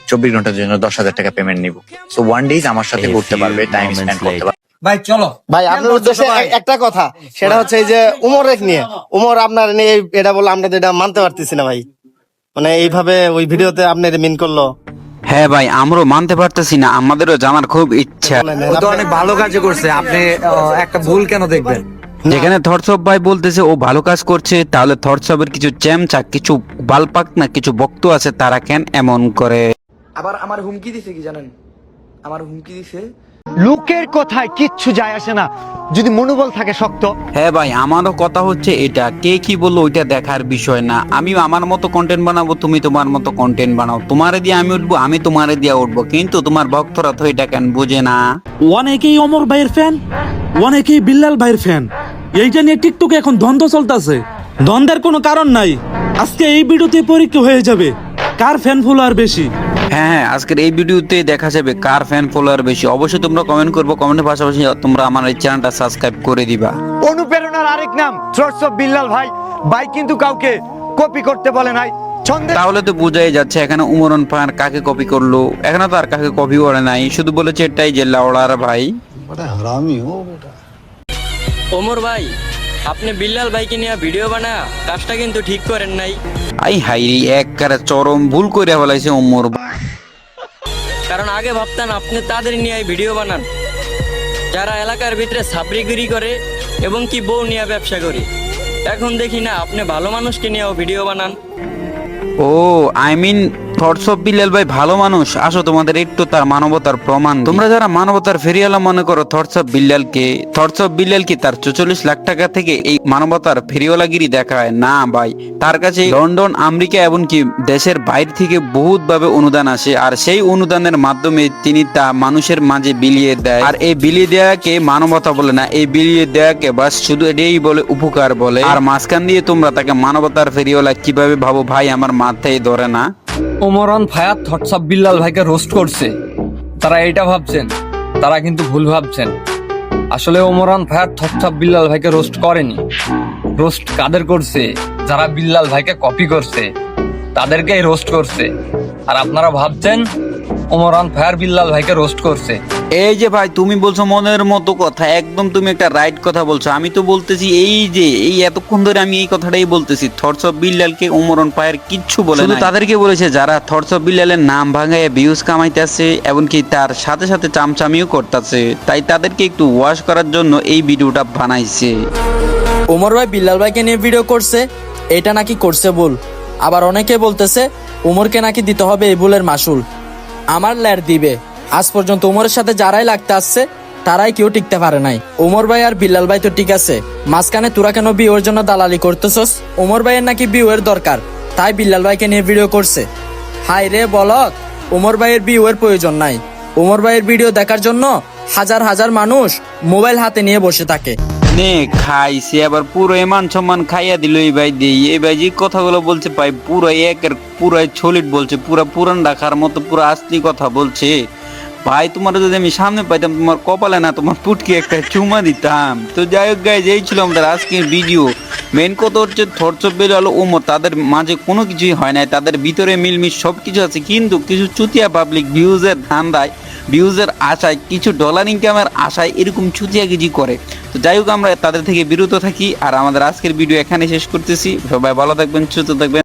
24 ঘন্টার জন্য 10,000 টাকা পেমেন্ট নিব। সো 1 ডেজ আমার সাথে ঘুরতে পারবে, টাইম স্পেন্ড করতে পারবে। ভাই চলো ভাই আপনার উদ্দেশ্যে একটা কথা, সেটা হচ্ছে এই যে উমরের নিয়ে, উমর আপনার নিয়ে এটা বলে আমরা তো এটা মানতে পারতেছি না ভাই। মানে এইভাবে ওই ভিডিওতে আপনার মিন করলো। হ্যাঁ ভাই, আমরাও মানতে পারতেছি না, আমাদেরও জানার খুব ইচ্ছা। ও তো অনেক ভালো কাজ করছে, আপনি একটা ভুল কেন দেখবেন? যেখানে থটসব ভাই বলতেছে ও ভালো কাজ করছে, তাহলে থটসবের কিছু চ্যামচা, কিছু বালপাক না কিছু বক্ত আছে, তারা কেন এমন করে? আবার আমার হুমকি দিছে কি জানেন? আমার হুমকি দিছে লোকের কথায় কিচ্ছু যায় আসে না যদি মনোবল থাকে শক্ত। হ্যাঁ ভাই, আমারও কথা হচ্ছে এটা, কে কি বললো ওইটা দেখার বিষয় না। আমি আমার মতো কন্টেন্ট বানাবো, তুমি তোমার মতো কন্টেন্ট বানাও, তোমারে দিয়ে আমি উঠবো, আমি তোমারে দিয়ে উঠবো, কিন্তু তোমার ভক্তরা তো এটা কেন বুঝে না। অনেকেই অমর ভাইয়ের ফ্যান, অনেকেই বিল্লাল ভাইয়ের ফ্যান। এইটা নিয়ে টিকটকে এখন দ্বন্দ্ব চলতেছে। দ্বন্দ্বের কোনো কারণ নাই, আজকে এই ভিডিওতে পরীক্ষা হয়ে যাবে কার ফ্যান ফলোয়ার বেশি। হ্যাঁ হ্যাঁ, আজকের এই ভিডিওতে দেখা যাবে কার ফ্যান ফলোয়ার বেশি। অবশ্যই তোমরা কমেন্ট করবো, কমেন্টের পাশাপাশি তোমরা আমার এই চ্যানেলটা সাবস্ক্রাইব করে দিবা। অনুপ্রেরণার আরেক নাম থ্রটস অফ বিল্লাল ভাই। ভাই কিন্তু কাউকে কপি করতে বলে নাই। তাহলে তো বোঝাই যাচ্ছে এখানে উমরন ফায়ার কাকে কপি করলো। এখানে তো আর কাকে কপি করে নাই, শুধু বলেছে এটাই যে লাউড়ার ভাই। ওমর ভাই, আপনি বিল্লাল ভাইকে নিয়ে ভিডিও বানা কাজটা কিন্তু ঠিক করেন নাই। আই হাইরি, একবারে চরম ভুল করে ফেলাইছে উমর ভাই। কারণ আগে ভাবতেন আপনি তাদের নিয়ে ভিডিও বানান যারা এলাকার ভিতরে সাবরিগিরি করে এবং কি বউ নিয়ে ব্যবসা করে। এখন দেখি না আপনি ভালো মানুষকে নিয়েও ভিডিও বানান। Oh I mean Thoughts of Billal ভাই ভালো মানুষ। আসো তোমাদের একটু তার মানবতার প্রমাণ। তোমরা যারা মানবতার ফেরিওয়ালা মনে করো থটস অফ বিল্লালকে, থটস অফ বিল্লাল কি তার 44 লাখ টাকা থেকে এই মানবতার ফেরিওয়ালাগিরি দেখায় না ভাই। তার কাছে লন্ডন, আমেরিকা এমনকি দেশের বাইরে থেকে বহুত ভাবে অনুদান আসে, আর সেই অনুদানের মাধ্যমে তিনি তা মানুষের মাঝে বিলিয়ে দেয়। আর এই বিলিয়ে দেওয়াকে মানবতা বলে না, এই বিলিয়ে দেওয়াকে বাস শুধু এটাই বলে উপকার বলে। আর মাঝখান দিয়ে তোমরা তাকে মানবতার ফেরিওয়ালা কিভাবে ভাবো ভাই, আমার মাথায় ধরে না। ওমরান ফায়াত থটসব বিল্লাল ভাইকে রোস্ট করছে, তারা এটা ভাবছেন, তারা কিন্তু ভুল ভাবছেন। আসলে ওমরান ফায়াত থটসব বিল্লাল ভাইকে রোস্ট করেনি। রোস্ট কাদের করছে? যারা বিল্লাল ভাইকে কপি করছে তাদেরকেই রোস্ট করছে। আর আপনারা ভাবছেন ওমরান ফায়ার বিল্লাল ভাইকে রোস্ট করছে। এই যে ভাই তুমি বলছো মনের মতো কথা, একদম তুমি একটা রাইট কথা বলছো। আমি তো বলতেছি এই যে এই এতক্ষণ ধরে আমি এই কথাটাই বলতেছি, থটস অফ বিল্লালকে ওমরন ফায়ার কিচ্ছু বলে না, তাদেরকে বলেছে যারা থটস অফ বিল্লালের নাম ভাঙায় ভিউজ কামাইতেছে এমনকি তার সাথে সাথে চামচামিও করতেছে, তাই তাদেরকে একটু ওয়াশ করার জন্য এই ভিডিওটা বানাইছে। ওমর ভাই বিল্লাল ভাইকে নিয়ে ভিডিও করছে, এটা নাকি করছে ভুল। আবার অনেকে বলতেছে ওমরকে নাকি দিতে হবে এই ভুলের মাসুল। আমার ল্যার দিবে। আজ পর্যন্ত ওমরের সাথে যারাই লাগতে আসছে তারাই কেউ টিকতে পারে নাই। ওমর ভাই আর বিল্লাল ভাই তো ঠিক আছে, মাঝখানে তোরা কেন বিয়ের জন্য দালালি করতেছস? ওমর ভাইয়ের নাকি বিয়ের দরকার, তাই বিল্লাল ভাইকে নিয়ে ভিডিও করছে। হাই রে বলত, ওমর ভাইয়ের বিয়ের প্রয়োজন নাই। ওমর ভাইয়ের ভিডিও দেখার জন্য হাজার হাজার মানুষ মোবাইল হাতে নিয়ে বসে থাকে। নে খাইছে আবার পুরো এমান সম্মান খাইয়া দিল এই ভাই দিয়ে। এই ভাই যে কথাগুলো বলছে ভাই পুরো একের পুরাই ছলিট বলছে, পুরা পুরান রাখার মতো পুরো আসলি কথা বলছে ভাই। তোমার যদি আমি সামনে পাইতাম তোমার কপালে না তোমার পুটকি একটা চুমা দিতাম। তো যাই হোক গাইজ, এই ছিল আমাদের আজকের ভিডিও। মেন কথা হচ্ছে থটস অফ বিল্লাল ওমর তাদের মাঝে কোনো কিছুই হয় নাই, তাদের ভিতরে মিলমিশ সবকিছু আছে, কিন্তু কিছু চুতিয়া পাবলিক ভিউজের ধান্দায়, ভিউজের আশায়, কিছু ডলার ইনকামের আশায় এরকম চুতিয়াগিজি করে। তো যাই হোক আমরা তাদের থেকে বিরত থাকি। আর আমাদের আজকের ভিডিও এখানে শেষ করতেছি। সবাই ভালো থাকবেন, সুস্থ থাকবেন।